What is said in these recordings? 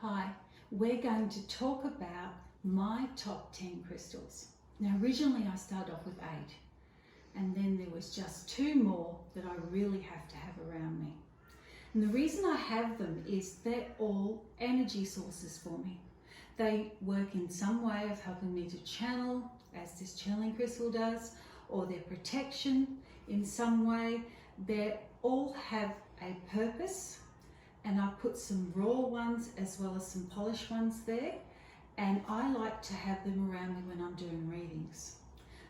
Hi, we're going to talk about my top 10 crystals. Now originally I started off with 8 and then there was just 2 more that I really have to have around me. And the reason I have them is they're all energy sources for me. They work in some way of helping me to channel, as this channeling crystal does, or their protection in some way. They all have a purpose, and I put some raw ones as well as some polished ones there, and I like to have them around me when I'm doing readings.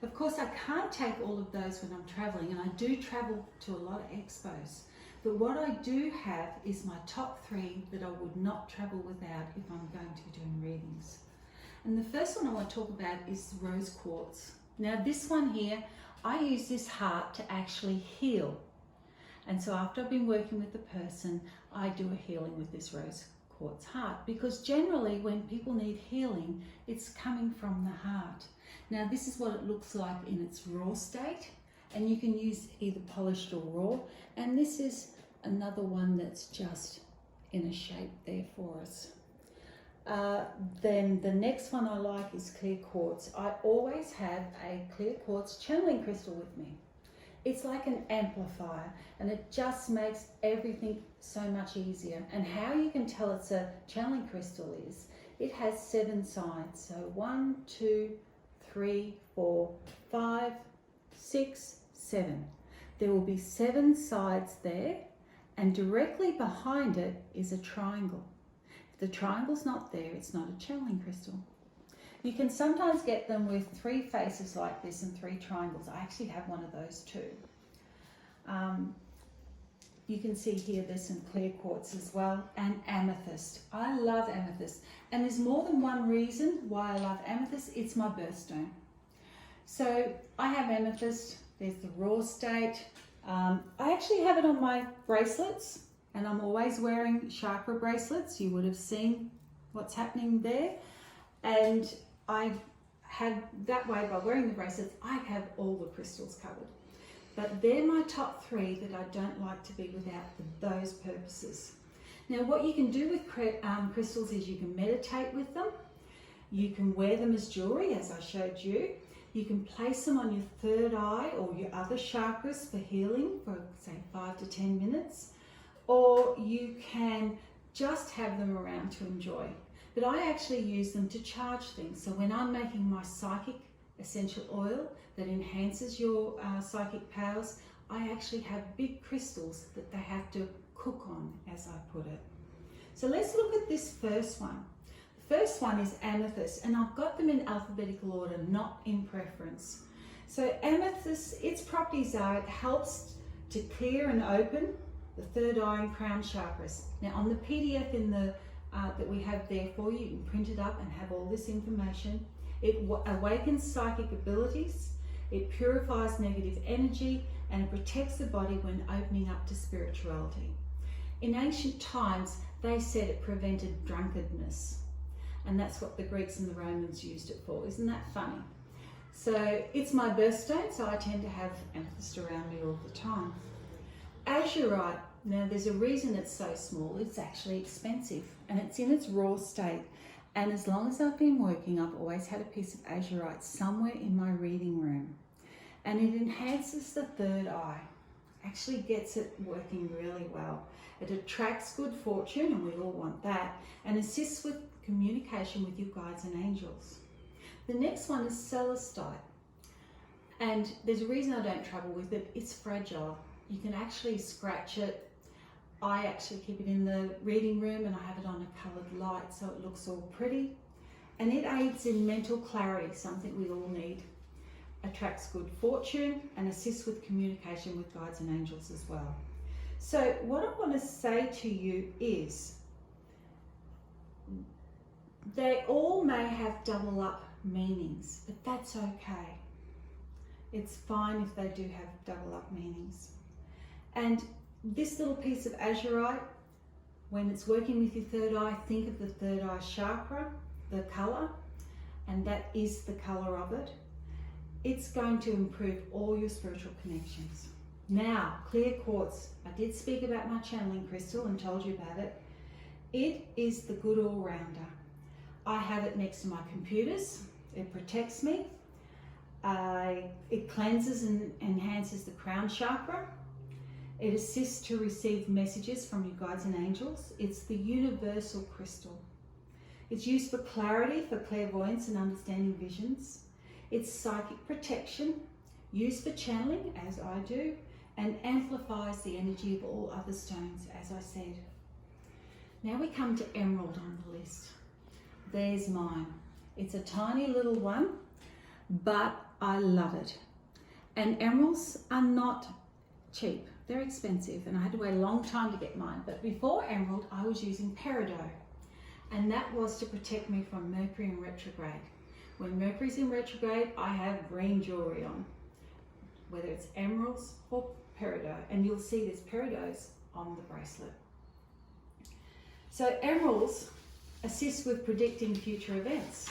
Of course, I can't take all of those when I'm traveling, and I do travel to a lot of expos. But what I do have is my top 3 that I would not travel without if I'm going to be doing readings. And the first one I want to talk about is rose quartz. Now this one here, I use this heart to actually heal. And so after I've been working with the person, I do a healing with this rose quartz heart, because generally when people need healing, it's coming from the heart. Now this is what it looks like in its raw state, and you can use either polished or raw. And this is another one that's just in a shape there for us. Then the next one I like is clear quartz. I always have a clear quartz channeling crystal with me. It's like an amplifier, and it just makes everything so much easier. And how you can tell it's a channeling crystal is it has 7 sides. So 1, 2, 3, 4, 5, 6, 7. There will be 7 sides there, and directly behind it is a triangle. If the triangle's not there, it's not a channeling crystal. You can sometimes get them with 3 faces like this and 3 triangles. I actually have one of those too. You can see here there's some clear quartz as well, and amethyst. I love amethyst, and there's more than one reason why I love amethyst. It's my birthstone. So I have amethyst. There's the raw state. I actually have it on my bracelets, and I'm always wearing chakra bracelets. You would have seen what's happening there. And I have that way, by wearing the bracelets, I have all the crystals covered. But they're my top 3 that I don't like to be without for those purposes. Now what you can do with crystals is you can meditate with them. You can wear them as jewelry, as I showed you. You can place them on your 3rd eye or your other chakras for healing for say 5 to 10 minutes. Or you can just have them around to enjoy. But I actually use them to charge things. So when I'm making my psychic essential oil that enhances your psychic powers, I actually have big crystals that they have to cook on, as I put it. So let's look at this first one. The first one is amethyst, and I've got them in alphabetical order, not in preference. So amethyst, its properties are it helps to clear and open the 3rd eye and crown chakras. Now on the PDF in the that we have there for you, you can print it up and have all this information. It awakens psychic abilities, it purifies negative energy, and it protects the body when opening up to spirituality. In ancient times, they said it prevented drunkenness, and that's what the Greeks and the Romans used it for. Isn't that funny? So it's my birthstone, so I tend to have amethyst around me all the time. Azurite. Now there's a reason it's so small. It's actually expensive, and it's in its raw state. And as long as I've been working, I've always had a piece of azurite somewhere in my reading room. And it enhances the 3rd eye. Actually gets it working really well. It attracts good fortune, and we all want that, and assists with communication with your guides and angels. The next one is celestite. And there's a reason I don't travel with it. It's fragile. You can actually scratch it. I actually keep it in the reading room, and I have it on a coloured light so it looks all pretty. And it aids in mental clarity, something we all need. Attracts good fortune and assists with communication with guides and angels as well. So what I want to say to you is they all may have double up meanings, but that's okay. It's fine if they do have double up meanings. And this little piece of azurite, when it's working with your 3rd eye, think of the 3rd eye chakra, the colour, and that is the colour of it. It's going to improve all your spiritual connections. Now, clear quartz. I did speak about my channeling crystal and told you about it. It is the good all-rounder. I have it next to my computers. It protects me. It cleanses and enhances the crown chakra. It assists to receive messages from your guides and angels. It's the universal crystal. It's used for clarity, for clairvoyance and understanding visions. It's psychic protection, used for channeling, as I do, and amplifies the energy of all other stones, as I said. Now we come to emerald on the list. There's mine. It's a tiny little one, but I love it. And emeralds are not cheap. They're expensive, and I had to wait a long time to get mine. But before emerald, I was using peridot, and that was to protect me from Mercury in retrograde. When Mercury's in retrograde, I have green jewelry on, whether it's emeralds or peridot, and you'll see there's peridots on the bracelet. So emeralds assist with predicting future events.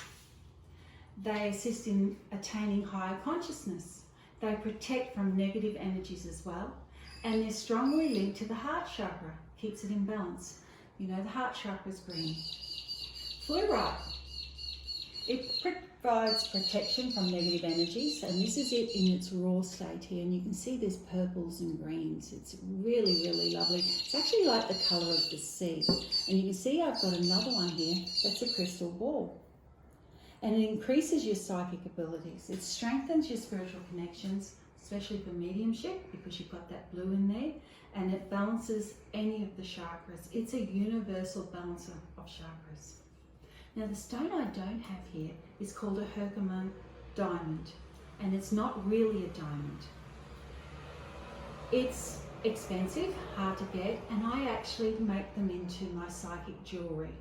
They assist in attaining higher consciousness. They protect from negative energies as well, and they're strongly linked to the heart chakra, keeps it in balance. You know, the heart chakra is green. Fluorite, it provides protection from negative energies, and this is it in its raw state here, and you can see there's purples and greens. It's really, really lovely. It's actually like the colour of the sea, and you can see I've got another one here that's a crystal ball, and it increases your psychic abilities. It strengthens your spiritual connections, especially for mediumship, because you've got that blue in there, and it balances any of the chakras. It's a universal balancer of chakras. Now the stone I don't have here is called a Herkimer diamond, and it's not really a diamond. It's expensive, hard to get, and I actually make them into my psychic jewelry.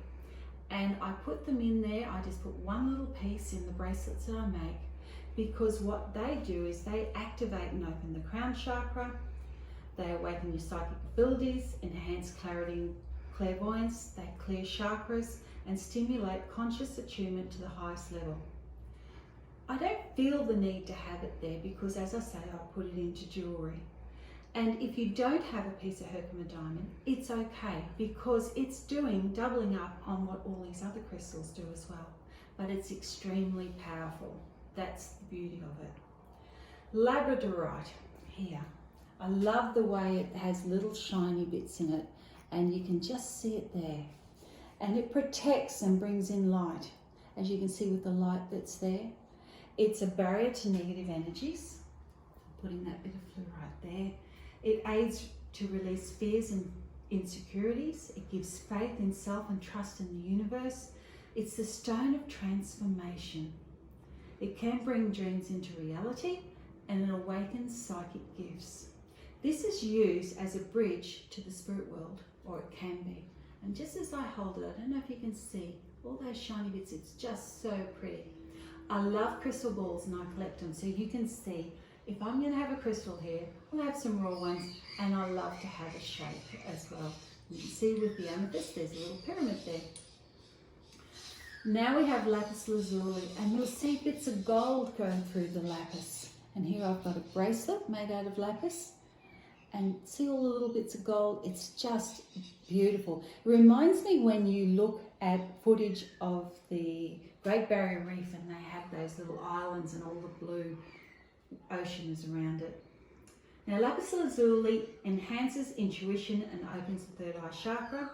And I put them in there, I just put one little piece in the bracelets that I make, because what they do is they activate and open the crown chakra, they awaken your psychic abilities, enhance clarity and clairvoyance, they clear chakras and stimulate conscious attunement to the highest level. I don't feel the need to have it there because, as I say, I put it into jewelry. And if you don't have a piece of Herkimer diamond, it's okay, because it's doubling up on what all these other crystals do as well. But it's extremely powerful. That's the beauty of it. Labradorite here. I love the way it has little shiny bits in it, and you can just see it there. And it protects and brings in light, as you can see with the light that's there. It's a barrier to negative energies. I'm putting that bit of fluorite there. It aids to release fears and insecurities. It gives faith in self and trust in the universe. It's the stone of transformation. It can bring dreams into reality, and it awakens psychic gifts. This is used as a bridge to the spirit world, or it can be. And just as I hold it, I don't know if you can see all those shiny bits, it's just so pretty. I love crystal balls and I collect them, so you can see if I'm going to have a crystal here, I'll have some raw ones, and I love to have a shape as well. You can see with the amethyst, there's a little pyramid there. Now we have lapis lazuli, and you'll see bits of gold going through the lapis. And here I've got a bracelet made out of lapis, and see all the little bits of gold. It's just beautiful. It reminds me when you look at footage of the Great Barrier Reef, and they have those little islands and all the blue ocean is around it. Now lapis lazuli enhances intuition and opens the third eye chakra,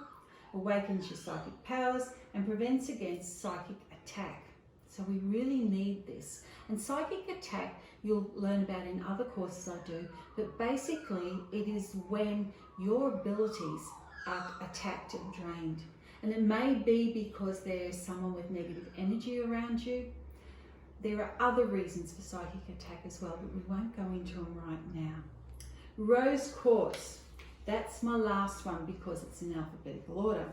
awakens your psychic powers, and prevents against psychic attack. So we really need this. And psychic attack you'll learn about in other courses I do, but basically it is when your abilities are attacked and drained. And it may be because there's someone with negative energy around you. There are other reasons for psychic attack as well, but we won't go into them right now. Rose quartz, that's my last one because it's in alphabetical order.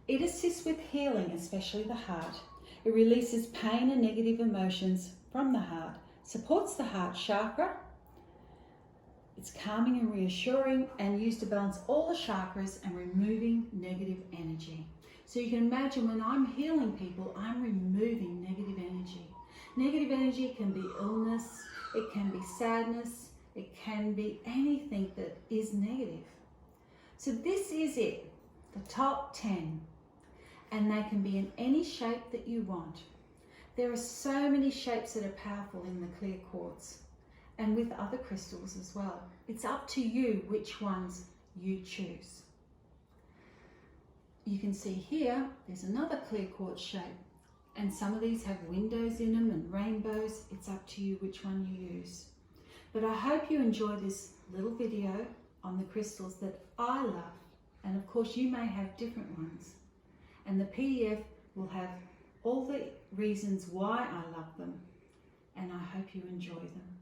It assists with healing, especially the heart. It releases pain and negative emotions from the heart, supports the heart chakra. It's calming and reassuring, and used to balance all the chakras and removing negative energy. So you can imagine when I'm healing people, I'm removing negative energy. Negative energy can be illness, it can be sadness, it can be anything that is negative. So this is it. the top 10, and they can be in any shape that you want. There are so many shapes that are powerful in the clear quartz and with other crystals as well. It's up to you which ones you choose. You can see here, there's another clear quartz shape, and some of these have windows in them and rainbows. It's up to you which one you use. But I hope you enjoy this little video on the crystals that I love. And of course you may have different ones. And the PDF will have all the reasons why I love them. And I hope you enjoy them.